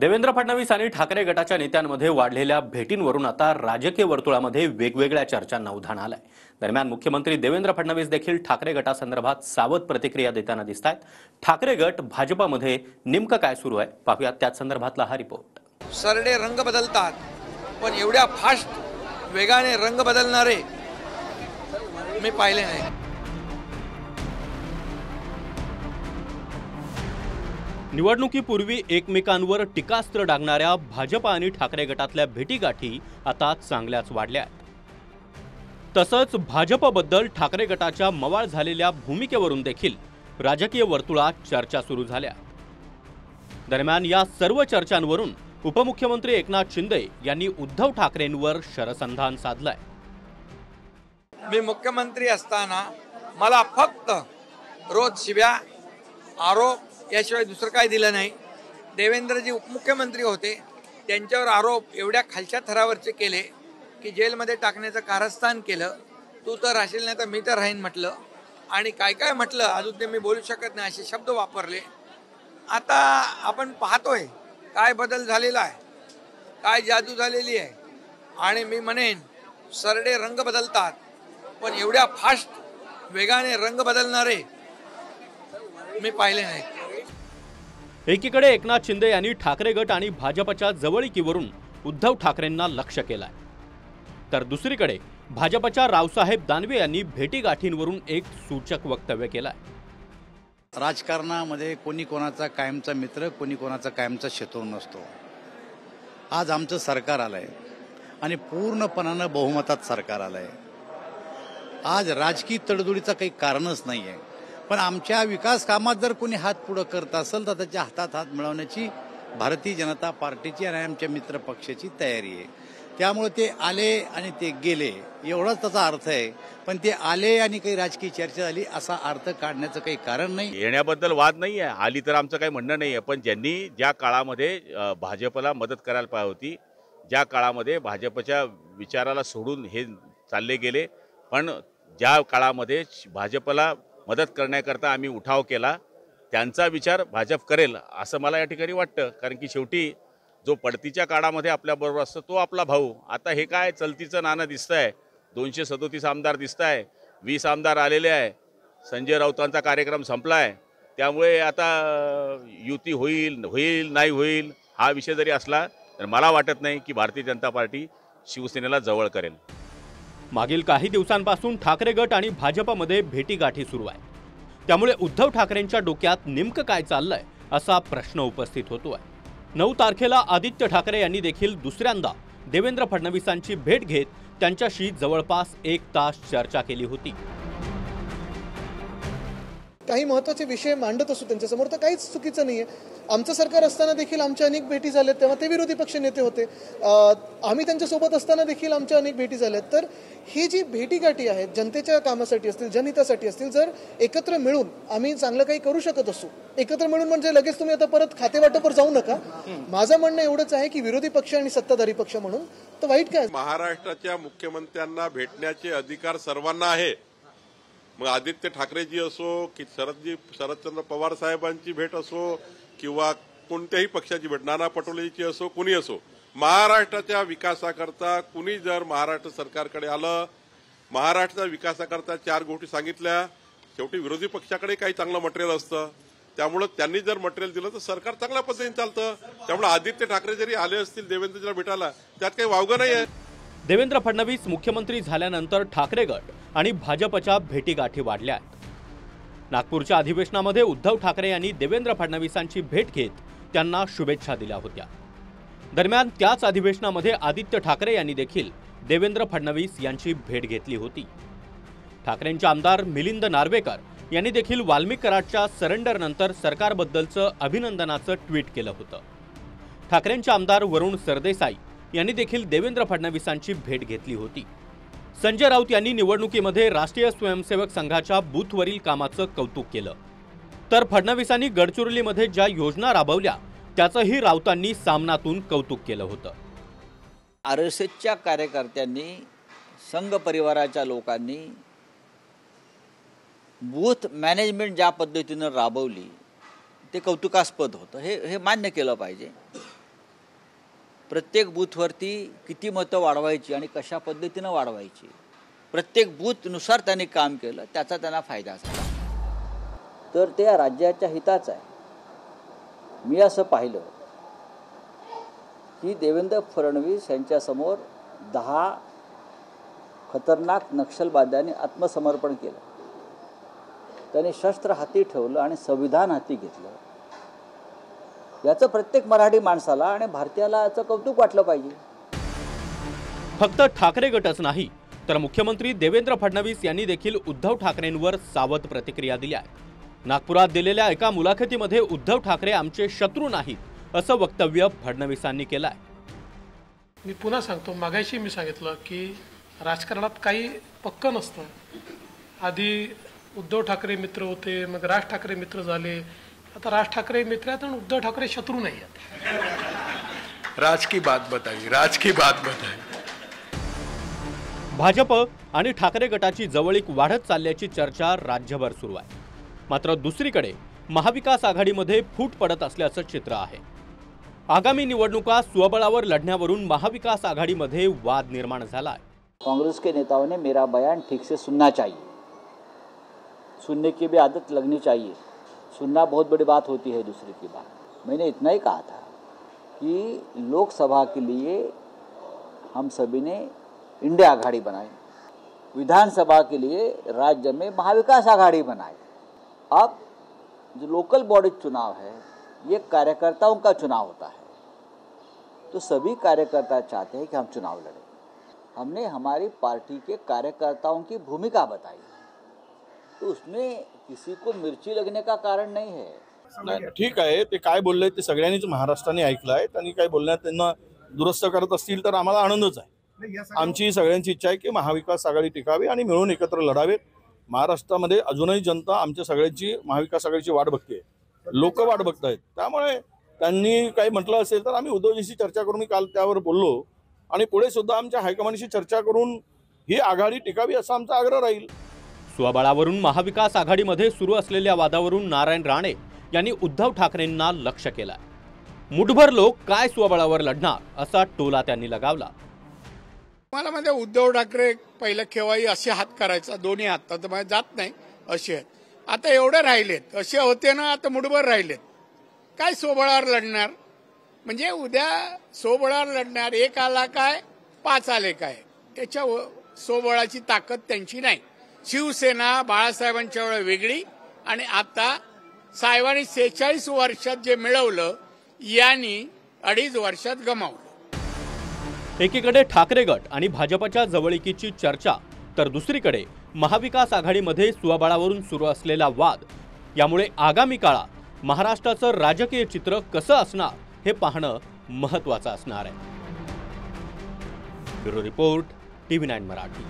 देवेंद्र फडणवीस आणि ठाकरे गटाच्या नेत्यांमध्ये वाढलेल्या भेटींवरून आता राजकीय वर्तुळामध्ये वेगवेगळ्या चर्चांना उधाण आलंय। दरम्यान मुख्यमंत्री देवेंद्र फडणवीस देखील ठाकरे गटासंदर्भात सावध प्रतिक्रिया देताना दिसतायत। ठाकरे गट भाजपामध्ये नेमकं काय सुरू आहे पाहूयात त्याच संदर्भातला हा रिपोर्ट। सरडे रंग बदलतात, पण एवढ्या फास्ट वेगाने रंग बदलणारे मी पाहिले नाही। निवडणुकीपूर्वी एकमेकांवर टीकास्त्र डागणाऱ्या भाजपा आणि ठाकरे गटातल्या भेटीगाठी आता चांगल्याच वाढल्या आहेत। तसंच भाजपबद्दल ठाकरे गटाच्या मवाळ झालेल्या भूमिकेवरून देखील राजकीय वर्तुळात चर्चा सुरू झाल्या। दरम्यान या सर्व चर्चांवरून उपमुख्यमंत्री एकनाथ शिंदे यांनी उद्धव ठाकरेंवर शरसंधान साधलंय। मी मुख्यमंत्री असताना मला फक्त रोज शिव्या, आरोप याशिवाय दुसरं काही दिलं नाही। देवेंद्रजी उपमुख्यमंत्री होते, त्यांच्यावर आरोप एवढ्या खालच्या थरावरचे केले की जेलमध्ये टाकण्याचं कारस्थान केलं। तू तर राहशील नाही तर मी तर राहीन म्हटलं, आणि काय काय म्हटलं अजून ते मी बोलू शकत नाही असे शब्द वापरले। आता आपण पाहतोय काय बदल झालेला आहे, काय जादू झालेली आहे। आणि मी म्हणेन सरडे रंग बदलतात, पण एवढ्या फास्ट वेगाने रंग बदलणारे मी पाहिले नाही। एकीकडे एकनाथ शिंदे यांनी ठाकरे गट आणि भाजपच्या जवळीकीवरून उद्धव ठाकरेंना लक्ष केलंय, तर दुसरीकडे भाजपच्या रावसाहेब दानवे यांनी भेटीगाठींवरून एक सूचक वक्तव्य केलंय। राजकारणामध्ये कोणी कोणाचा कायमचा मित्र, कोणी कोणाचा कायमचा शत्रू नसतो। आज आमचं सरकार आलंय आणि पूर्णपणानं बहुमतात सरकार आलंय। आज राजकीय तडजोडीचं काही कारणच नाहीये, पण आमच्या विकास कामात जर कोणी हात पुढे करत असेल तर त्याच्या हातात हात मिळवण्याची भारतीय जनता पार्टीची आणि आमच्या मित्र पक्षाची तयारी आहे। त्यामुळे ते आले आणि ते गेले एवढाच त्याचा अर्थ आहे, पण ते आले आणि काही राजकीय चर्चा झाली असा अर्थ काढण्याचं काही कारण नाही। येण्याबद्दल वाद नाही आहे, आली तर आमचं काही म्हणणं नाही आहे, पण ज्यांनी ज्या काळामध्ये भाजपला मदत करायला पाहिजे होती, ज्या काळामध्ये भाजपच्या विचाराला सोडून हे चालले गेले, पण ज्या काळामध्ये भाजपला मदत करण्याकरता आम्ही उठाव केला त्यांचा विचार भाजप करेल असं मला या ठिकाणी वाटतं। कारण की शेवटी जो पडतीच्या काळामध्ये आपल्याबरोबर असतो तो आपला भाऊ। आता हे काय चलतीचं नाणं दिसतंय, 237 आमदार दिसताय, 20 आमदार आलेले आहे, संजय राऊतांचा कार्यक्रम संपलाय, त्यामुळे आता युती होईल नाही होईल हा विषय जरी असला तर मला वाटत नाही की भारतीय जनता पार्टी शिवसेनेला जवळ करेल। मागील काही दिवसांपासून ठाकरे गट आणि भाजपमध्ये भेटीगाठी सुरू आहे, त्यामुळे उद्धव ठाकरेंच्या डोक्यात नेमकं काय चाललंय असा प्रश्न उपस्थित होतोय। 9 तारखेला आदित्य ठाकरे यांनी देखील दुसऱ्यांदा देवेंद्र फडणवीसांची भेट घेत त्यांच्याशी जवळपास 1 तास चर्चा केली होती। काही महत्त्वाचे विषय मांडत असू त्यांच्यासमोर तर काहीच चुकीचं नाहीये। आमचं सरकार असताना देखील आमच्या अनेक भेटी झाल्यात, तेव्हा ते विरोधी पक्ष नेते होते। आम्ही त्यांच्यासोबत असताना देखील आमच्या अनेक भेटी झाल्यात। तर ही जी भेटीगाठी आहेत जनतेच्या कामासाठी असतील, जनहितासाठी असतील, जर एकत्र मिळून आम्ही चांगलं काही करू शकत असू, एकत्र मिळून म्हणजे लगेच तुम्ही आता परत खातेवाटपावर जाऊ नका। माझं म्हणणं एवढंच आहे की विरोधी पक्ष आणि सत्ताधारी पक्ष म्हणून तर वाईट काय। महाराष्ट्राच्या मुख्यमंत्र्यांना भेटण्याचे अधिकार सर्वांना आहे। मग आदित्य ठाकरेजी असो की शरदचंद्र पवार साहेबांची भेट असो किंवा कोणत्याही पक्षाची भेट, नाना पटोलेची असो, कुणी असो, महाराष्ट्राच्या विकासाकरता कुणी जर महाराष्ट्र सरकारकडे आलं, महाराष्ट्राच्या विकासाकरता 4 गोष्टी सांगितल्या, शेवटी विरोधी पक्षाकडे काही चांगलं मटेरियल असतं, त्यामुळे त्यांनी जर मटेरियल दिलं तर सरकार चांगल्या पद्धतीने चालतं। त्यामुळे आदित्य ठाकरे जरी आले असतील देवेंद्रजीला भेटायला त्यात काही वावगं नाही आहे। देवेंद्र फडणवीस मुख्यमंत्री झाल्यानंतर ठाकरे गट आणि भाजपच्या भेटीगाठी वाढल्या आहेत। नागपूरच्या अधिवेशनामध्ये उद्धव ठाकरे यांनी देवेंद्र फडणवीसांची भेट घेत त्यांना शुभेच्छा दिल्या होत्या। दरम्यान त्याच अधिवेशनामध्ये आदित्य ठाकरे यांनी देखील देवेंद्र फडणवीस यांची भेट घेतली होती। ठाकरेंचे आमदार मिलिंद नार्वेकर यांनी देखील वाल्मिक कराडच्या सरेंडरनंतर सरकारबद्दलचं अभिनंदनाचं ट्विट केलं होतं। ठाकरेंचे आमदार वरुण सरदेसाई यांनी देखील देवेंद्र फडणवीसांची भेट घेतली होती। संजय राऊत यांनी निवडणुकीमध्ये राष्ट्रीय स्वयंसेवक संघाच्या बूथवरील कामाचं कौतुक केलं, तर फडणवीसांनी गडचिरोलीमध्ये ज्या योजना राबवल्या त्याचंही राऊतांनी सामनातून कौतुक केलं होतं। आरएसएसच्या कार्यकर्त्यांनी, संघ परिवाराच्या लोकांनी बूथ मॅनेजमेंट ज्या पद्धतीनं राबवली ते कौतुकास्पद होतं, हे मान्य केलं पाहिजे। प्रत्येक बूथवरती किती मतं वाढवायची आणि कशा पद्धतीनं वाढवायची, प्रत्येक बूथनुसार त्यांनी काम केलं, त्याचा त्यांना फायदा झाला. तर ते या राज्याच्या हिताचं आहे. मी असं पाहिलं की देवेंद्र फडणवीस यांच्यासमोर 10 खतरनाक नक्षलवाद्यांनी आत्मसमर्पण केलं. त्यांनी शस्त्र हाती ठेवलं आणि संविधान हाती घेतलं. याचं प्रत्येक मराठी माणसाला आणि भारतीयाला याचं कौतुक वाटलं पाहिजे. फक्त ठाकरे गटच नाही तर मुख्यमंत्री देवेंद्र फडणवीस यांनी देखील उद्धव ठाकरेंवर सावध प्रतिक्रिया दिल्या आहेत. नागपुरात दिलेल्या एका मुलाखतीमध्ये उद्धव ठाकरे आमचे शत्रू नाहीत असं वक्तव्य फडणवीसांनी केलं आहे. मी पुन्हा सांगतो, मागाशी मी सांगितलं की राजकारणात काही पक्क नसतं. आधी उद्धव ठाकरे मित्र होते, मग राज ठाकरे मित्र झाले, आता राज ठाकरे मित्र आहेत आणि उद्धव ठाकरे शत्रू नाही आहेत. राज की बात बताई. भाजप आणि ठाकरे गटाची जवळीक वाढत चालल्याची चर्चा राज्यभर सुरू आहे. मात्र दुसरीकडे महाविकास आघाडीमध्ये फूट पडत असल्याचं चित्र आहे. आगामी निवडणुका स्वबळावर लढण्यावरून महाविकास आघाडीमध्ये वाद निर्माण झाला आहे. कांग्रेस के नेताओं ने मेरा बयान ठीक से सुनना चाहिए, सुनने की भी आदत लगनी चाहिए. सुनना बहुत बड़ी बात होती है. दूसरे की बात मैंने इतना ही कहा था कि लोकसभा के लिए हम सभी ने इंडिया आघाड़ी बनाई, विधानसभा के लिए राज्य में महाविकास आघाड़ी बनाई. अब जो लोकल बॉडी चुनाव है ये कार्यकर्ताओं का चुनाव होता है. तो सभी कार्यकर्ता चाहते हैं कि हम चुनाव लड़ें. हमने हमारी पार्टी के कार्यकर्ताओं की भूमिका बताई, तो उसमें किसी को मिर्ची लगने का कारण नहीं है. ठीक आहे, ते काय बोलले ते सगळ्यांनीच महाराष्ट्राने ऐकलं आहे. त्यांनी काय बोलण्यात त्यांना दुरुस्त करत असतील तर आम्हाला आनंदच आहे. आमची सगळ्यांची इच्छा आहे की महाविकास आघाडी टिकावी आणि मिळून एकत्र लढावेत. महाराष्ट्रामध्ये अजूनही जनता आमच्या सगळ्यांची महाविकास आघाडीची वाट बघते, लोक वाट बघतायत. त्यामुळे त्यांनी काही म्हटलं असेल तर आम्ही उद्धवजींशी चर्चा करून, मी काल त्यावर बोललो आणि पुढे सुद्धा आमच्या हायकमांडशी चर्चा करून ही आघाडी टिकावी असा आमचा आग्रह राहील. स्वबळावरून महाविकास आघाडीमध्ये सुरू असलेल्या वादावरून नारायण राणे यांनी उद्धव ठाकरेंना लक्ष केलं. मुठभर लोक काय स्वबळावर लढणार असा टोला त्यांनी लगावला. मला म्हणजे उद्धव ठाकरे पहिलं केव्हाही असे हात करायचा, दोन्ही हात, तर मला जात नाही असे आहेत. आता एवढे राहिलेत, असे होते ना, आता मुठभर राहिलेत. काय स्वबळावर लढणार? म्हणजे उद्या स्वबळावर लढणार, 1 आला काय 5 आले काय, त्याच्या स्वबळाची ताकद त्यांची नाही. शिवसेना बाळासाहेबांच्या वेळी वेगळी आणि आता साहेबांनी 46 वर्षात जे मिळवलं यांनी 2.5 वर्षात गमावलं. एकीकडे ठाकरे गट आणि भाजपच्या जवळीकीची चर्चा तर दुसरीकडे महाविकास आघाडीमध्ये स्वबळावरून सुरू असलेला वाद, यामुळे आगामी काळात महाराष्ट्राचं राजकीय चित्र कसं असणार हे पाहणं महत्त्वाचं असणार आहे. Bureau report, TV9 Marathi.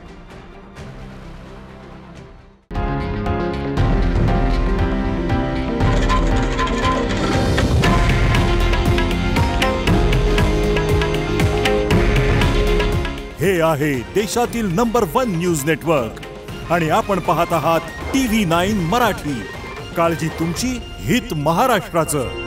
हे आहे देशातील नंबर 1 न्यूज नेटवर्क आणि आपण पाहत आहात TV9 मराठी. काळजी तुमची, हित महाराष्ट्राचं.